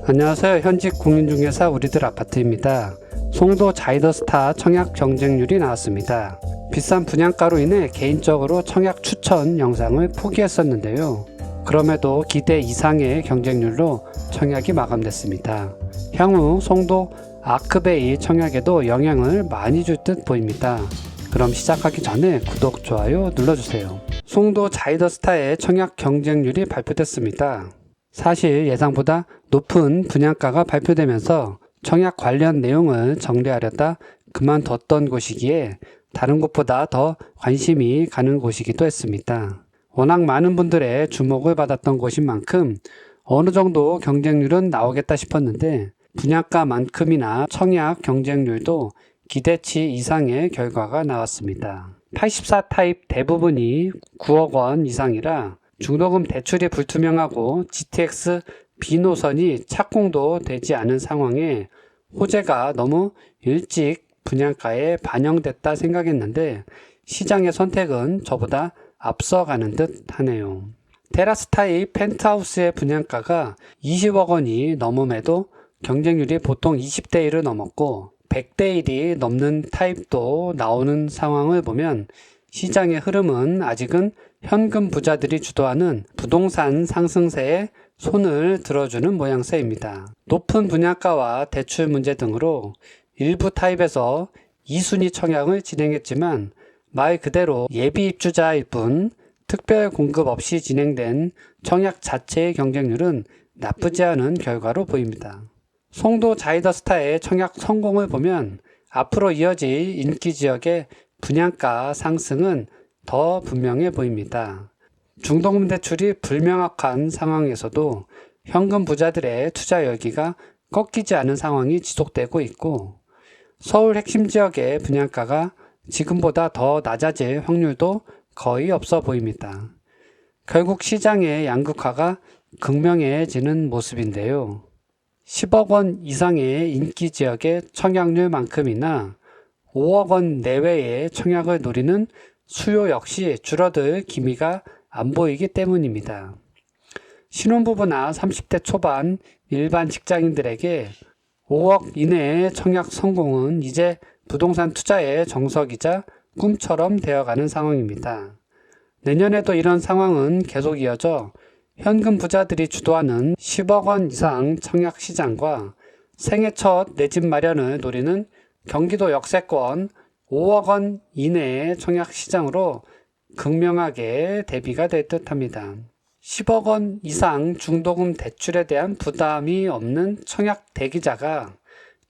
안녕하세요. 현직 공인중개사 우리들 아파트입니다. 송도 자이더스타 청약 경쟁률이 나왔습니다. 비싼 분양가로 인해 개인적으로 청약 추천 영상을 포기했었는데요. 그럼에도 기대 이상의 경쟁률로 청약이 마감됐습니다. 향후 송도 아크베이 청약에도 영향을 많이 줄 듯 보입니다. 그럼 시작하기 전에 구독, 좋아요 눌러주세요. 송도 자이더스타의 청약 경쟁률이 발표됐습니다. 사실 예상보다 높은 분양가가 발표되면서 청약 관련 내용을 정리하려다 그만뒀던 곳이기에 다른 곳보다 더 관심이 가는 곳이기도 했습니다. 워낙 많은 분들의 주목을 받았던 곳인 만큼 어느 정도 경쟁률은 나오겠다 싶었는데 분양가만큼이나 청약 경쟁률도 기대치 이상의 결과가 나왔습니다. 84 타입 대부분이 9억 원 이상이라 중도금 대출이 불투명하고 GTX B노선이 착공도 되지 않은 상황에 호재가 너무 일찍 분양가에 반영됐다 생각했는데 시장의 선택은 저보다 앞서가는 듯 하네요. 테라스 타입 펜트하우스의 분양가가 20억 원이 넘음에도 경쟁률이 보통 20대 1을 넘었고 100대 1이 넘는 타입도 나오는 상황을 보면 시장의 흐름은 아직은 현금 부자들이 주도하는 부동산 상승세에 손을 들어주는 모양새입니다. 높은 분양가와 대출 문제 등으로 일부 타입에서 2순위 청약을 진행했지만 말 그대로 예비 입주자일 뿐 특별 공급 없이 진행된 청약 자체의 경쟁률은 나쁘지 않은 결과로 보입니다. 송도 자이더스타의 청약 성공을 보면 앞으로 이어질 인기 지역의 분양가 상승은 더 분명해 보입니다. 중도금 대출이 불명확한 상황에서도 현금 부자들의 투자 열기가 꺾이지 않은 상황이 지속되고 있고 서울 핵심 지역의 분양가가 지금보다 더 낮아질 확률도 거의 없어 보입니다. 결국 시장의 양극화가 극명해지는 모습인데요. 10억 원 이상의 인기 지역의 청약률만큼이나 5억 원 내외의 청약을 노리는 수요 역시 줄어들 기미가 안 보이기 때문입니다. 신혼부부나 30대 초반 일반 직장인들에게 5억 이내의 청약 성공은 이제 부동산 투자의 정석이자 꿈처럼 되어가는 상황입니다. 내년에도 이런 상황은 계속 이어져 현금 부자들이 주도하는 10억 원 이상 청약 시장과 생애 첫 내 집 마련을 노리는 경기도 역세권 5억 원 이내의 청약 시장으로 극명하게 대비가 될 듯합니다. 10억 원 이상 중도금 대출에 대한 부담이 없는 청약 대기자가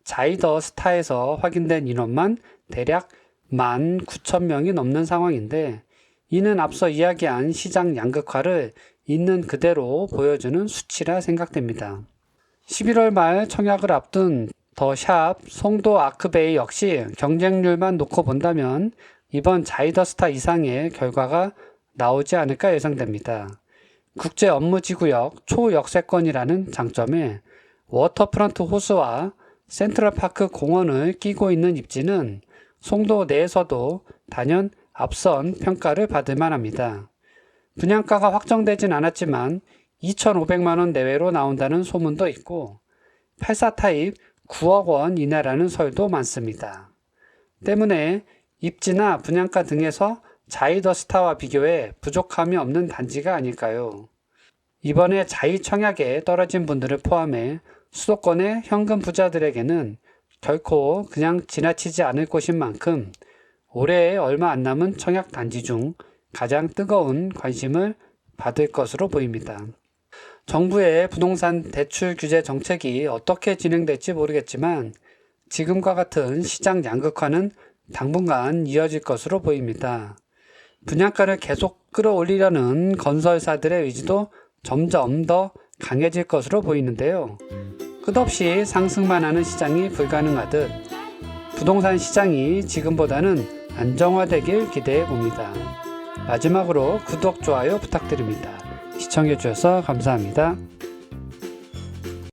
자이더스타에서 확인된 인원만 대략 19,000명이 넘는 상황인데 이는 앞서 이야기한 시장 양극화를 있는 그대로 보여주는 수치라 생각됩니다. 11월 말 청약을 앞둔 더샵 송도 아크베이 역시 경쟁률만 놓고 본다면 이번 자이더스타 이상의 결과가 나오지 않을까 예상됩니다. 국제 업무지구역 초역세권이라는 장점에 워터프런트 호수와 센트럴파크 공원을 끼고 있는 입지는 송도 내에서도 단연 앞선 평가를 받을 만합니다. 분양가가 확정되진 않았지만 2,500만 원 내외로 나온다는 소문도 있고 84 타입 9억 원 이내라는 설도 많습니다. 때문에 입지나 분양가 등에서 자이더스타와 비교해 부족함이 없는 단지가 아닐까요? 이번에 자이 청약에 떨어진 분들을 포함해 수도권의 현금 부자들에게는 결코 그냥 지나치지 않을 곳인 만큼 올해에 얼마 안 남은 청약 단지 중 가장 뜨거운 관심을 받을 것으로 보입니다. 정부의 부동산 대출 규제 정책이 어떻게 진행될지 모르겠지만 지금과 같은 시장 양극화는 당분간 이어질 것으로 보입니다. 분양가를 계속 끌어올리려는 건설사들의 의지도 점점 더 강해질 것으로 보이는데요. 끝없이 상승만 하는 시장이 불가능하듯 부동산 시장이 지금보다는 안정화되길 기대해 봅니다. 마지막으로 구독, 좋아요 부탁드립니다. 시청해주셔서 감사합니다.